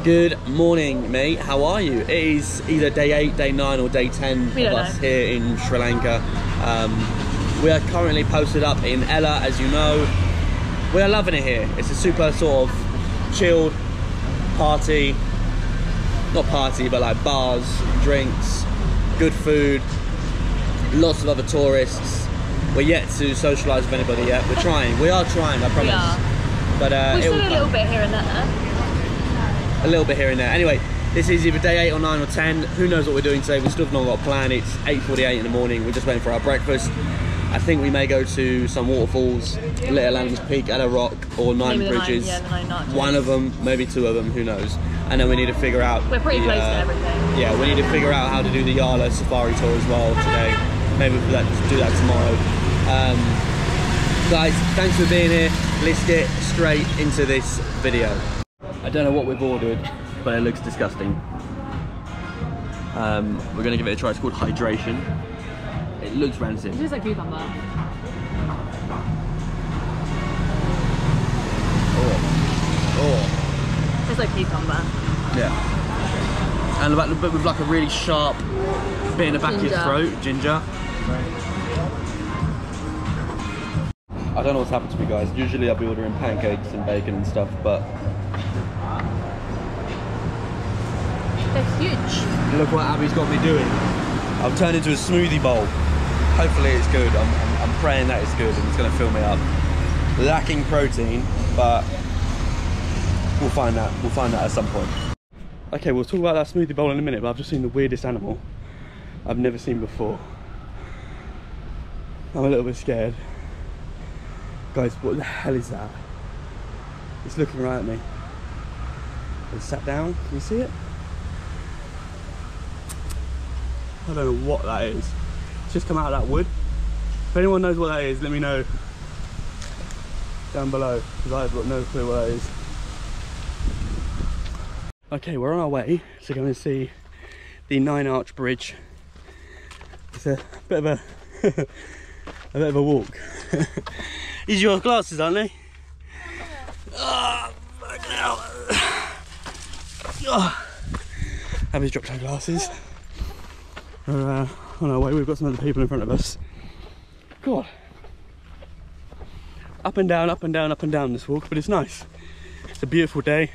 Good morning, mate. How are you? It is either day 8, day 9 or day 10 of us here in Sri Lanka. We are currently posted up in Ella, as you know. We are loving it here. It's a super sort of chilled party. Not party, but like bars, drinks, good food, lots of other tourists. We're yet to socialise with anybody yet. We're trying. We are trying, I promise. We are. But we're still a little bit here and there. A little bit here and there. Anyway, this is either day 8 or 9 or 10. Who knows what we're doing today? We still have not got a plan. It's 8:48 in the morning. We're just waiting for our breakfast. I think we may go to some waterfalls, Little Adams Peak, Ella Rock, or Nine Bridges. The Nine Arches. One of them, maybe 2 of them, who knows. And then we need to figure out... We're pretty close to everything. Yeah, we need to figure out how to do the Yala Safari Tour as well today. Maybe we'll do that tomorrow. Guys, thanks for being here. Let's get straight into this video. I don't know what we've ordered, but it looks disgusting. We're gonna give it a try. It's called Hydration. It looks rancid. It tastes like cucumber. Oh. It's like cucumber. Yeah. And with like a really sharp bit in the back of your throat, ginger. I don't know what's happened to me, guys. Usually I'll be ordering pancakes and bacon and stuff, but they're huge. Look what Abby's got me doing. I've turned into a smoothie bowl. Hopefully it's good. I'm praying that it's good and it's going to fill me up. Lacking protein, but we'll find that. We'll find that at some point. Okay, we'll talk about that smoothie bowl in a minute, but I've just seen the weirdest animal I've never seen before. I'm a little bit scared. Guys, what the hell is that? It's looking right at me. It's sat down. Can you see it? I don't know what that is. It's just come out of that wood. If anyone knows what that is, let me know down below, because I've got no clue what that is. Okay, we're on our way to go and see the Nine Arch Bridge. It's a bit of a a bit of a walk. These are your glasses, aren't they? Oh, fucking hell. Oh. Abby's dropped her glasses. We're on our way. We've got some other people in front of us. God. Up and down, up and down, up and down this walk, but it's nice. It's a beautiful day.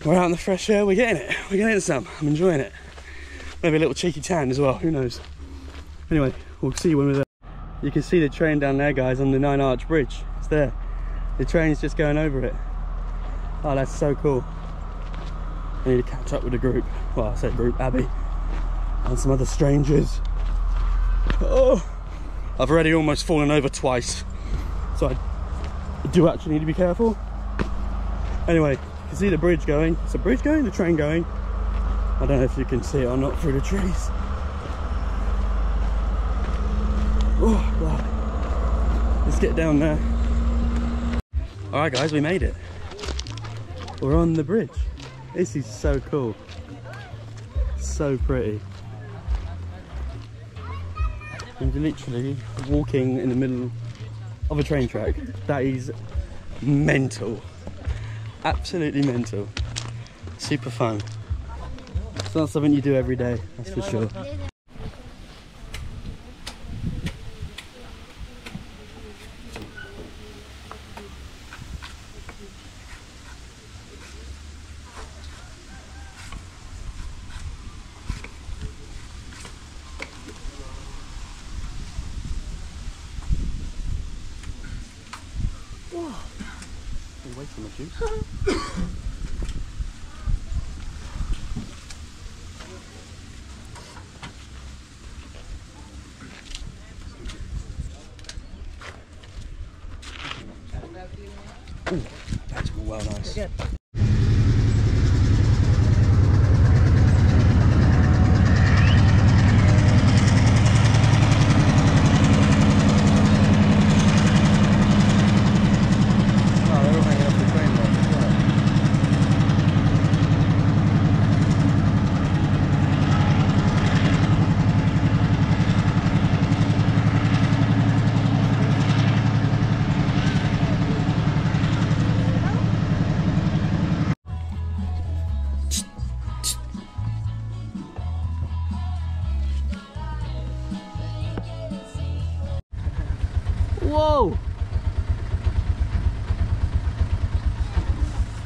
We're out in the fresh air, we're getting it. We're getting some. I'm enjoying it. Maybe a little cheeky tan as well, who knows. Anyway, we'll see you when we're there. You can see the train down there, guys, on the Nine Arch Bridge. It's there. The train's just going over it. Oh, that's so cool. I need to catch up with the group. Well, I say group, Abby. And some other strangers. Oh! I've already almost fallen over twice. So I do actually need to be careful. Anyway, you can see the bridge going. Is the bridge going? The train going? I don't know if you can see it or not through the trees. Oh God. Let's get down there. Alright guys, we made it. We're on the bridge. This is so cool. So pretty. And you're literally walking in the middle of a train track. That is mental. Absolutely mental. Super fun. It's not something you do every day, that's for sure. You're wasting my juice. Ooh, that's well nice.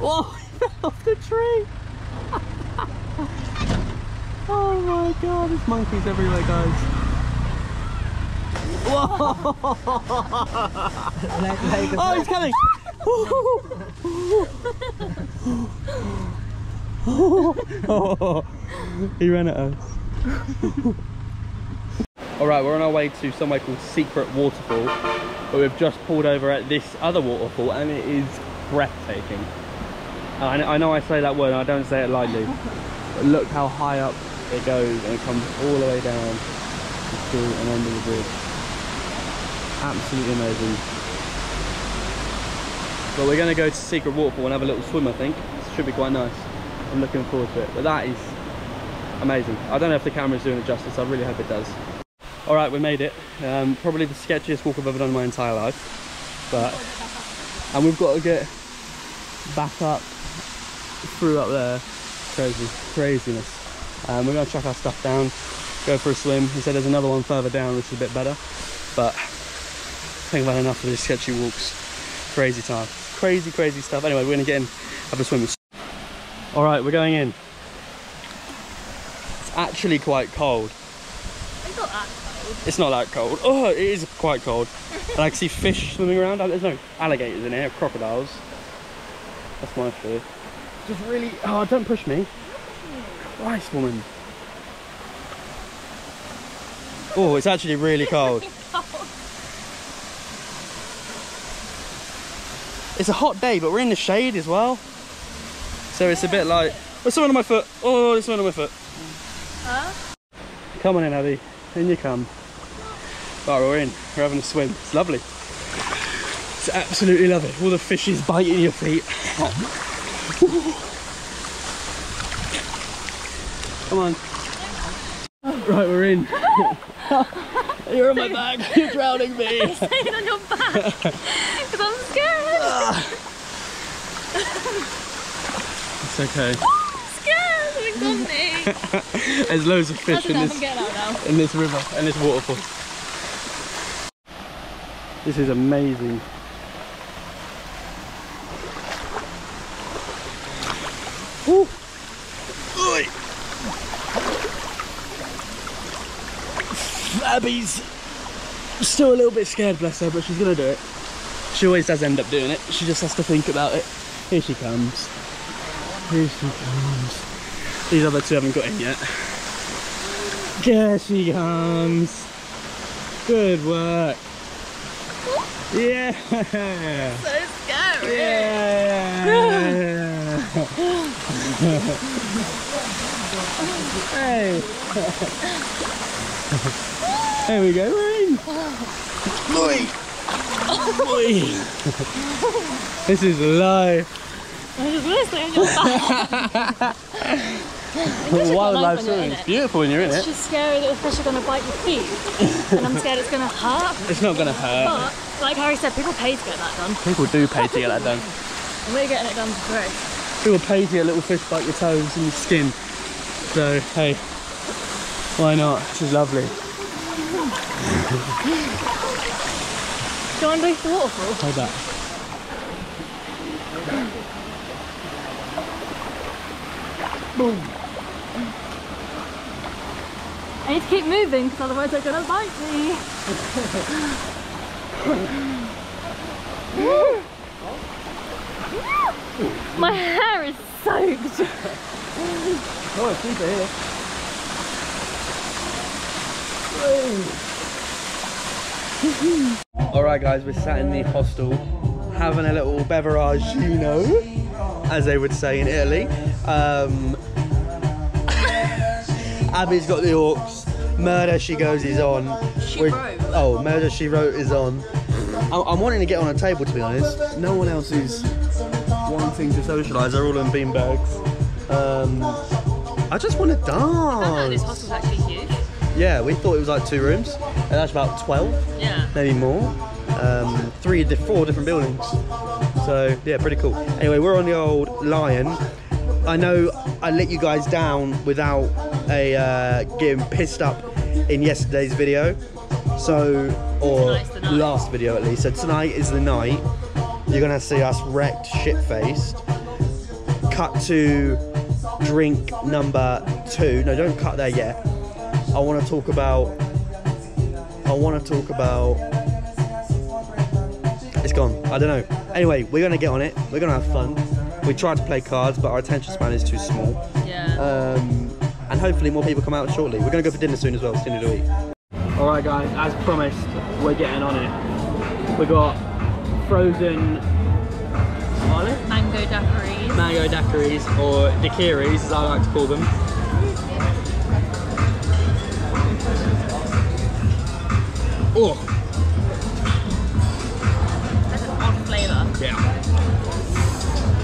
Oh, he fell off the tree. Oh my god, there's monkeys everywhere, guys. Whoa! Oh, he's coming! He ran at us. Alright, we're on our way to somewhere called Secret Waterfall, but we've just pulled over at this other waterfall and it is breathtaking. I know I say that word and I don't say it lightly, but look how high up it goes and it comes all the way down the street and under the bridge. Absolutely amazing. But we're going to go to Secret Waterfall and have a little swim, I think. It should be quite nice. I'm looking forward to it. But that is amazing. I don't know if the camera's doing it justice. I really hope it does. Alright, we made it. Probably the sketchiest walk I've ever done in my entire life. And we've got to get back up through up there. Craziness. We're going to chuck our stuff down, go for a swim. He said there's another one further down which is a bit better. But I think I've had enough of these sketchy walks. Crazy time. Crazy stuff. Anyway, we're going to get in, have a swim. Alright, we're going in. It's actually quite cold. It's not that cold. It's not that cold. Oh, it is quite cold. And I can see fish swimming around. There's no alligators in here, crocodiles. That's my fear. Just really... Oh, don't push me. Christ, woman. Oh, it's actually really cold. It's a hot day, but we're in the shade as well. So it's a bit like... Oh, someone on my foot. Oh, there's someone on my foot. Huh? Come on in, Abby. In you come. Right, we're in. We're having a swim. It's lovely. It's absolutely lovely. All the fishes biting your feet. Come on. Right, we're in. You're on my back. You're drowning me. I'm staying on your back because I'm scared. It's okay. Scared. Something's on me. There's loads of fish I'm getting out now. in this river and this waterfall. This is amazing. Woo. Oi. Abby's still a little bit scared, bless her, but she's gonna do it. She always does end up doing it. She just has to think about it. Here she comes. Here she comes. These other two haven't got in yet. Here she comes. Good work. Yeah. So scary. Yeah. Hey. There we go, we're in. Oi. Oi. This is life. I'm just listening on your back. Wildlife swimming. It's beautiful when you're in It's it. just scary that the fish are going to bite your feet. And I'm scared it's going to hurt. It's not going to hurt. But, like Harry said, people pay to get that done. People do pay to get that done. And we're getting it done for free. People pay to get little fish bite your toes and your skin. So, hey, why not? This is lovely. Do you want to go to the waterfall? Hold that. Boom. I need to keep moving because otherwise they're going to bite me. My hair is soaked. Oh, keep it here. Alright guys, we're sat in the hostel having a little beverageino, as they would say in Italy. Abby's got the Orcs. Murder She Goes is on. Oh, Murder She Wrote is on. I'm wanting to get on a table, to be honest. No one else is wanting to socialise. They're all in beanbags. I just want to dance. I don't know, this hostel's actually huge. Yeah, we thought it was like 2 rooms, and that's about 12, Yeah. maybe more. 4 different buildings. So yeah, pretty cool. Anyway, we're on the old Lion. I know I let you guys down without getting pissed up in yesterday's video. So, or last video at least. So tonight is the night. You're gonna see us wrecked, shit-faced. cut to drink number 2. No, don't cut there yet. I want to talk about. It's gone. I don't know. Anyway, we're gonna get on it. We're gonna have fun. We tried to play cards, but our attention span is too small. Yeah. And hopefully more people come out shortly. We're gonna go for dinner soon as well. It's dinner to eat. All right, guys. As promised, we're getting on it. We got frozen Mango daiquiris. mango daiquiris, or daiquiris as I like to call them. Oh, That's an odd flavour. yeah.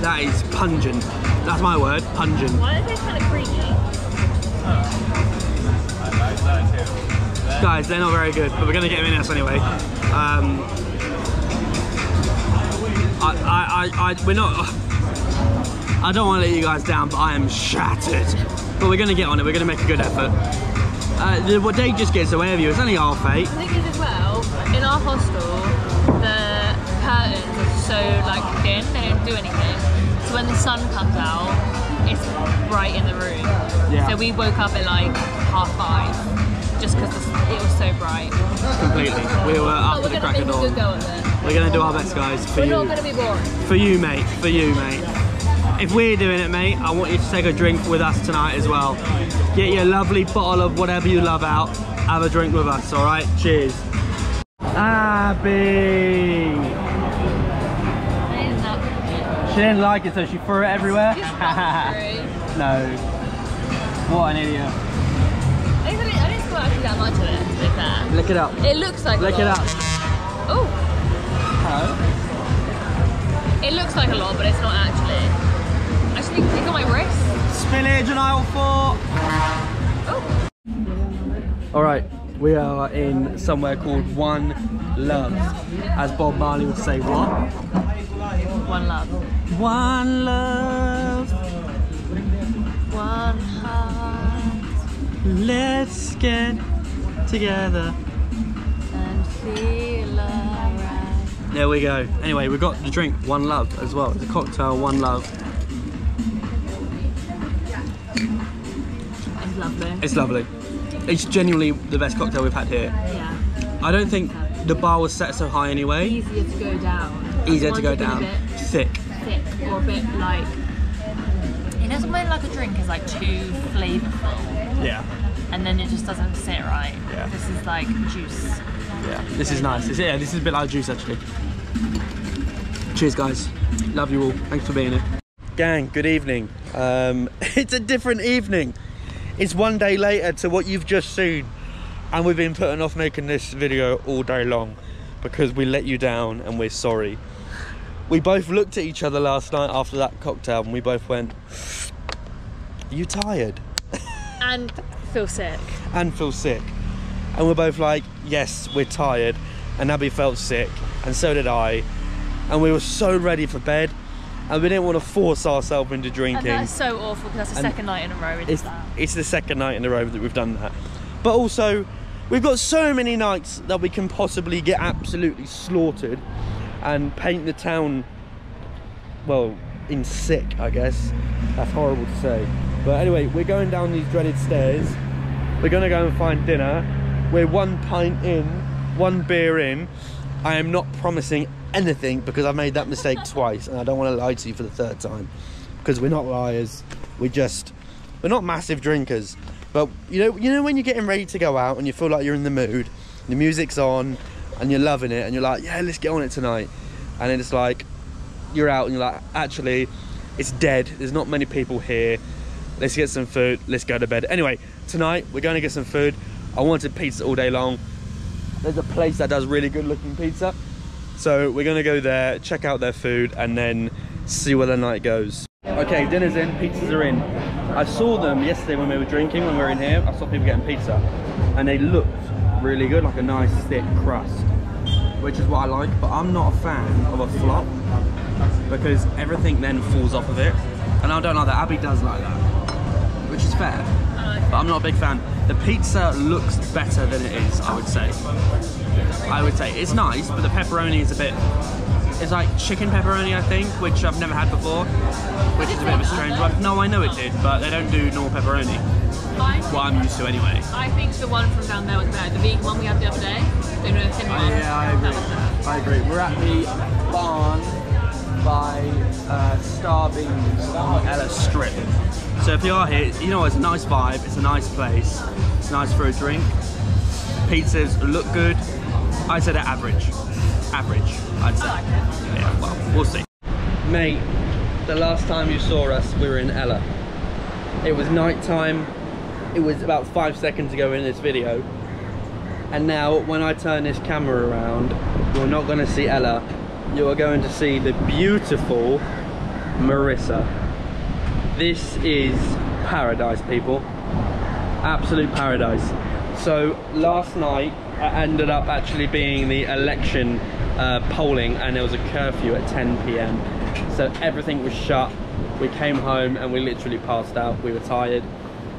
That is pungent. That's my word, pungent. Why are they kind of creamy? Guys, they're not very good, but we're gonna get them in us anyway. We're not. I don't want to let you guys down, but I am shattered. But we're gonna get on it. We're gonna make a good effort. What Dave just gets away with you. It's only half 8. The thing is as well, in our hostel, the curtains are so like thin, they don't do anything. So when the sun comes out, it's bright in the room. Yeah. So we woke up at like 5:30, just because it was so bright. Completely. We were up But at the we're crack going of to make a dawn. good go of it. We're gonna do our best, guys. For We're you. not going to be boring. For you, mate. For you, mate. If we're doing it, mate, I want you to take a drink with us tonight as well. Get your lovely bottle of whatever you love out. Have a drink with us, all right? Cheers. Abby! She didn't like it, so she threw it everywhere. No. What an idiot. I didn't score actually that much of it, to be fair. Lick it up. It looks like Lick a it lot. up. Oh, Oh. it looks like a lot, but it's not actually. Actually, it's on my wrist. Spillage on aisle 4. Oh. All right, we are in somewhere called One Love. As Bob Marley would say, what? One love. One love. One heart. Let's get together. And feel alright. There we go. Anyway, we've got the drink One Love as well. It's a cocktail, One Love. It's lovely. It's lovely. It's genuinely the best cocktail we've had here. Yeah. I don't think the bar was set so high anyway. Easier to go down. Easier to Ones go have been down. A bit Thick. thick or a bit like. You know, something like a drink is like too flavourful, Yeah. and then it just doesn't sit right. Yeah. This is like juice. Yeah. This is nice. This is a bit like juice actually. Cheers, guys. Love you all. Thanks for being here. Gang, good evening. It's a different evening. It's one day later to what you've just seen, and we've been putting off making this video all day long because we let you down and we're sorry. We both looked at each other last night after that cocktail and we both went, "Are you tired?" And feel sick. And feel sick. And we're both like, yes, we're tired. And Abby felt sick, and so did I. And we were so ready for bed, and we didn't want to force ourselves into drinking. And that's so awful because that's the second night in a row we did that. It's the second night in a row that we've done that. But also, we've got so many nights that we can possibly get absolutely slaughtered and paint the town, well, in sick, I guess. That's horrible to say. But anyway, we're going down these dreaded stairs. We're gonna go and find dinner. We're 1 pint in, 1 beer in. I am not promising anything because I've made that mistake twice, and I don't want to lie to you for the 3rd time, because we're not liars. We're not massive drinkers. But you know when you're getting ready to go out and you feel like you're in the mood, the music's on and you're loving it, and you're like, yeah, let's get on it tonight. And then it's like, you're out and you're like, actually, it's dead. There's not many people here. Let's get some food. Let's go to bed. Anyway, tonight we're going to get some food. I wanted pizza all day long. There's a place that does really good looking pizza. So we're going to go there, check out their food, and then see where the night goes. Okay, dinner's in, pizzas are in. I saw them yesterday when we were drinking, when we were in here. I saw people getting pizza, and they looked really good, like a nice thick crust, which is what I like. But I'm not a fan of a flop because everything then falls off of it, and I don't like that. Abby does like that, which is fair, but I'm not a big fan. The pizza looks better than it is, I would say. It's nice, but the pepperoni is a bit It's like chicken pepperoni, I think, which I've never had before, which is a bit of a strange one. No, I know it did, but they don't do normal pepperoni. What I'm used to anyway. I think the one from down there was better. The vegan one we had the other day. You know, the thin one. Yeah, I agree. I agree. We're at the barn by Star Beans on Ella Strip. So if you are here, you know, it's a nice vibe, it's a nice place, it's nice for a drink. Pizzas look good. I said average. Average, I'd say. I like it. Yeah, well, we'll see. Mate, the last time you saw us, we were in Ella. It was night time. It was about 5 seconds ago in this video. And now, when I turn this camera around, you're not going to see Ella. You are going to see the beautiful Marissa. This is paradise, people. Absolute paradise. So, last night, I ended up actually being the election polling, and there was a curfew at 10 p.m. So everything was shut. We came home and we literally passed out. We were tired.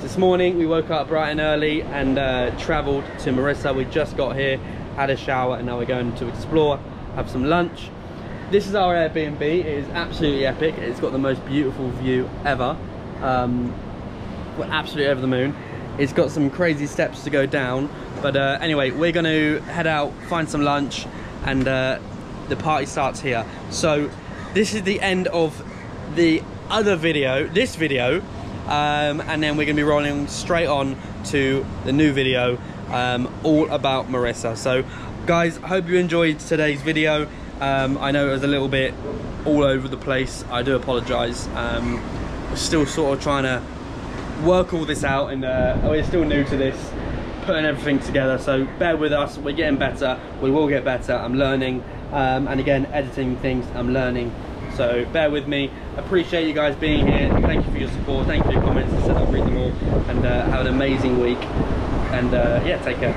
This morning we woke up bright and early and travelled to Marissa. We just got here, had a shower, and now we're going to explore, have some lunch. This is our Airbnb. It is absolutely epic. It's got the most beautiful view ever. We're absolutely over the moon. It's got some crazy steps to go down, but anyway, we're going to head out, find some lunch, and the party starts here. So this is the end of the other video, this video, and then we're going to be rolling straight on to the new video, all about Marissa. So guys, I hope you enjoyed today's video. I know it was a little bit all over the place. I do apologise. We're still sort of trying to work all this out, and we're still new to this, putting everything together, so bear with us. We're getting better. We will get better. I'm learning, and again, editing things, I'm learning, so bear with me. Appreciate you guys being here. Thank you for your support. Thank you for your comments. I said I'll read them all, and have an amazing week, and yeah, take care.